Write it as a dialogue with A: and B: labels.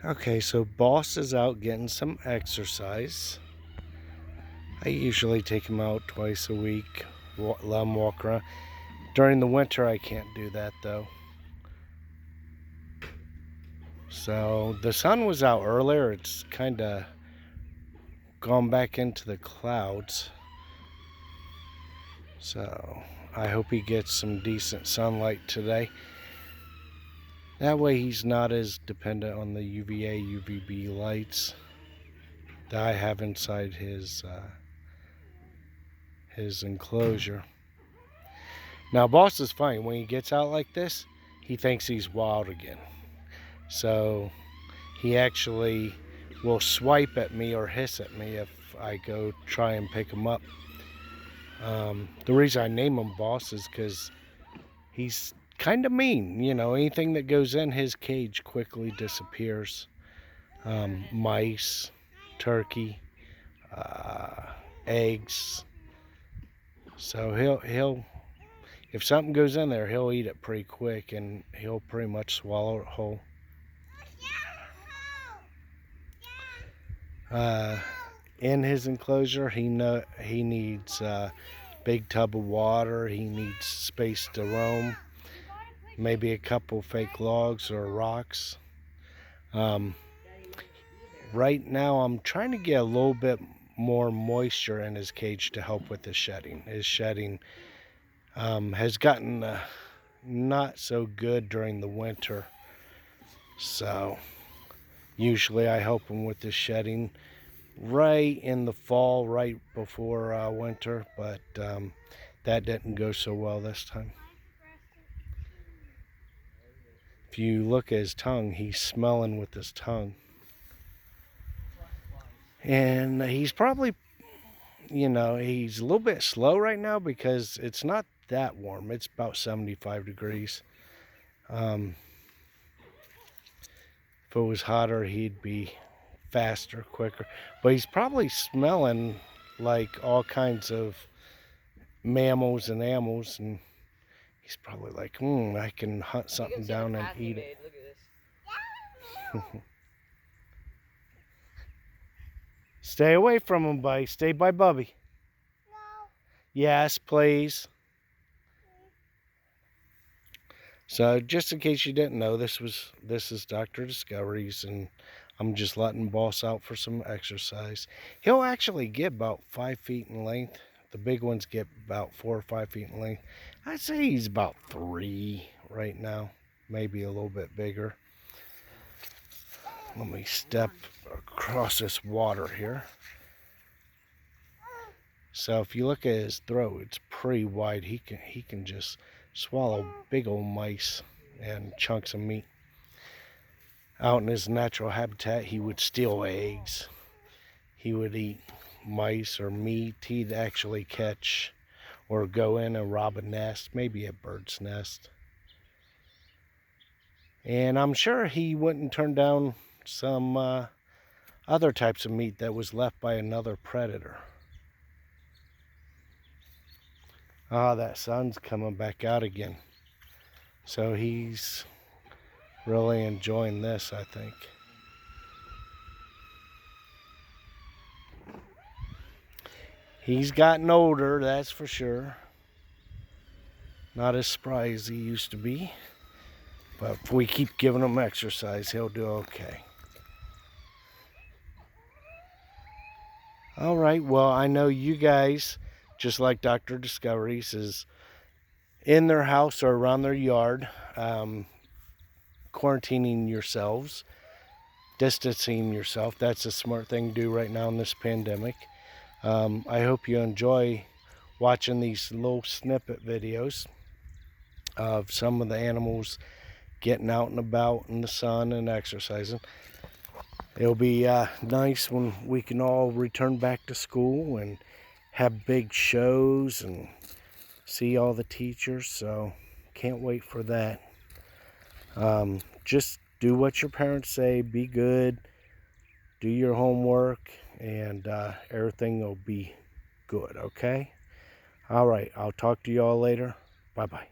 A: Okay, so Boss is out getting some exercise. I usually take him out twice a week, let him walk around. During the winter, I can't do that though. So the sun was out earlier. It's kind of gone back into the clouds. So I hope he gets some decent sunlight today. That way he's not as dependent on the UVA, UVB lights that I have inside his enclosure. Now Boss is fine. When he gets out like this, he thinks he's wild again. So he actually will swipe at me or hiss at me if I go try and pick him up. The reason I name him Boss is because he's kind of mean. You know, anything that goes in his cage quickly disappears. Mice, turkey, eggs. So he'll if something goes in there, he'll eat it pretty quick, and he'll pretty much swallow it whole. In his enclosure, he needs a big tub of water. He needs space to roam. Maybe a couple fake logs or rocks. Right now, I'm trying to get a little bit more moisture in his cage to help with the shedding. His shedding has gotten not so good during the winter. So usually I help him with the shedding right in the fall, right before winter, but that didn't go so well this time. If you look at his tongue, he's smelling with his tongue. And he's probably, he's a little bit slow right now because it's not that warm. It's about 75 degrees. If it was hotter, he'd be faster, quicker. But he's probably smelling like all kinds of mammals and animals, and he's probably like, I can hunt something down and eat it.
B: Look at this.
A: Stay away from him, buddy. Stay by Bubby.
C: No.
A: Yes, please. So just in case you didn't know, this is Dr. Discoveries, and I'm just letting Boss out for some exercise. He'll actually get about 5 feet in length. The big ones get about 4 or 5 feet in length. I'd say he's about 3 right now, maybe a little bit bigger. Let me step across this water here. So if you look at his throat, it's pretty wide. He can just swallow big old mice and chunks of meat. Out in his natural habitat, he would steal eggs. He would eat mice or meat. He'd actually catch or go in and rob a nest, maybe a bird's nest. And I'm sure he wouldn't turn down some other types of meat that was left by another predator. That sun's coming back out again. So he's really enjoying this, I think. He's gotten older, that's for sure. Not as spry as he used to be. But if we keep giving him exercise, he'll do okay. All right, well, I know you guys, just like Dr. Discoveries, is in their house or around their yard, quarantining yourselves, distancing yourself. That's a smart thing to do right now in this pandemic. I hope you enjoy watching these little snippet videos of some of the animals getting out and about in the sun and exercising. It'll be nice when we can all return back to school and have big shows and see all the teachers, so can't wait for that. Just do what your parents say, be good, do your homework, and everything will be good, okay? All right, I'll talk to you all later. Bye-bye.